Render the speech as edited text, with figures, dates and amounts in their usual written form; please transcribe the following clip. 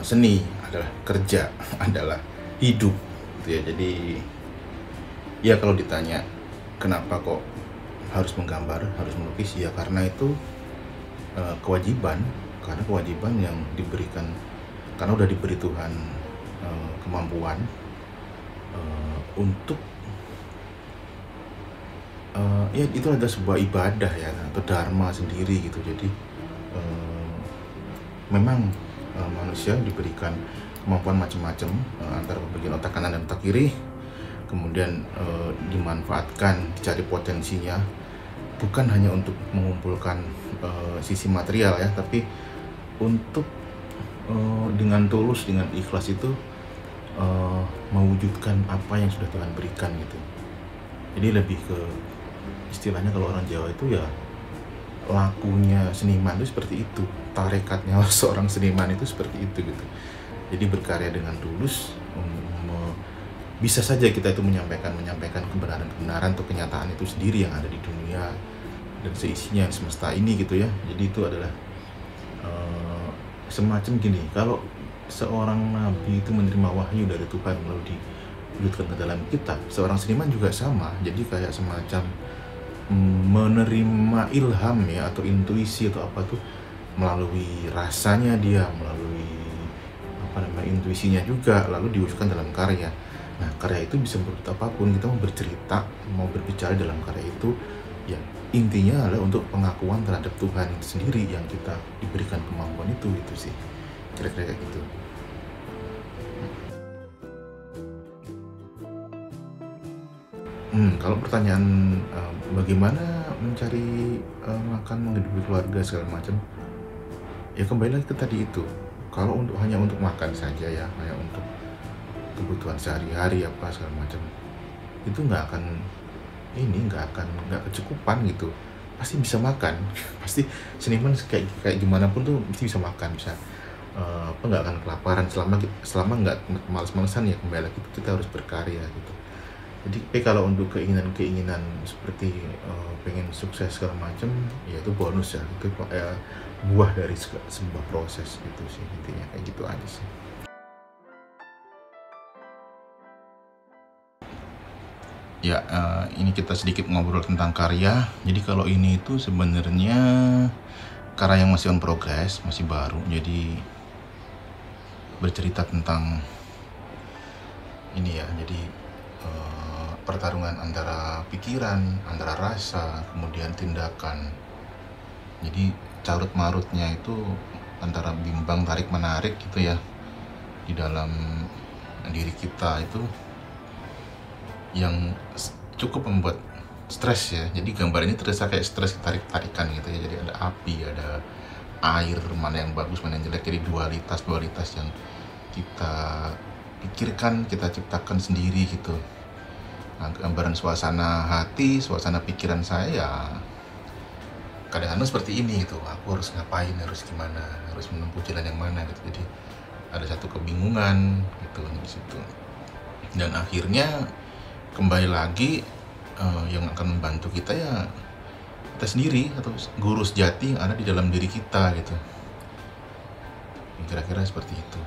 seni adalah kerja, adalah hidup gitu ya. Jadi ya kalau ditanya kenapa kok harus menggambar, harus melukis, ya karena itu kewajiban, karena kewajiban yang diberikan, karena udah diberi Tuhan kemampuan untuk ya itu adalah sebuah ibadah ya, atau dharma sendiri gitu. Jadi memang manusia diberikan kemampuan macam-macam, antara bagian otak kanan dan otak kiri, kemudian dimanfaatkan, dicari potensinya, bukan hanya untuk mengumpulkan sisi material ya, tapi untuk dengan tulus, dengan ikhlas itu mewujudkan apa yang sudah Tuhan berikan gitu. Jadi lebih ke istilahnya kalau orang Jawa itu ya, lakunya seniman itu seperti itu, tarekatnya seorang seniman itu seperti itu gitu. Jadi berkarya dengan tulus, bisa saja kita itu menyampaikan kebenaran atau kenyataan itu sendiri yang ada di dunia dan seisinya semesta ini gitu ya. Jadi itu adalah semacam gini, kalau seorang nabi itu menerima wahyu dari Tuhan lalu diwujudkan ke dalam kita, seorang seniman juga sama. Jadi kayak semacam menerima ilham ya, atau intuisi atau apa tuh, melalui rasanya dia, melalui intuisinya juga, lalu diwujudkan dalam karya. Nah, karya itu bisa berbentuk apapun. Kita mau bercerita, mau berbicara dalam karya itu, ya intinya adalah untuk pengakuan terhadap Tuhan itu sendiri yang kita diberikan kemampuan itu sih, kira-kira kayak gitu. Kalau pertanyaan bagaimana mencari makan, menghidupi keluarga segala macam, ya kembali lagi ke tadi itu. Kalau hanya untuk makan saja ya, hanya untuk kebutuhan sehari-hari apa segala macam, itu nggak kecukupan gitu. Pasti bisa makan, pasti seniman kayak gimana pun tuh mesti bisa makan, bisa nggak akan kelaparan selama nggak malas-malesan ya. Kembali lagi kita harus berkarya gitu. Jadi kalau untuk keinginan seperti pengen sukses segala macam, ya itu bonus ya, itu buah dari sebuah proses gitu sih, intinya kayak gitu aja sih. Ya, ini kita sedikit ngobrol tentang karya. Jadi kalau ini itu sebenarnya karya yang masih on progress, masih baru. Jadi bercerita tentang ini ya, jadi pertarungan antara pikiran, antara rasa, kemudian tindakan. Jadi carut marutnya itu antara bimbang tarik menarik gitu ya, di dalam diri kita itu, yang cukup membuat stres ya. Jadi gambar ini terasa kayak stres, tarik-tarikan gitu ya. Jadi ada api, ada air, mana yang bagus, mana yang jelek. Jadi dualitas yang kita pikirkan, kita ciptakan sendiri gitu. Nah, gambaran suasana hati, suasana pikiran saya ya kadang-kadang seperti ini gitu. Aku harus ngapain, harus gimana, harus menempuh jalan yang mana gitu. Jadi ada satu kebingungan gitu di situ. Dan akhirnya kembali lagi, yang akan membantu kita ya kita sendiri, atau guru sejati yang ada di dalam diri kita gitu. Kira-kira seperti itu.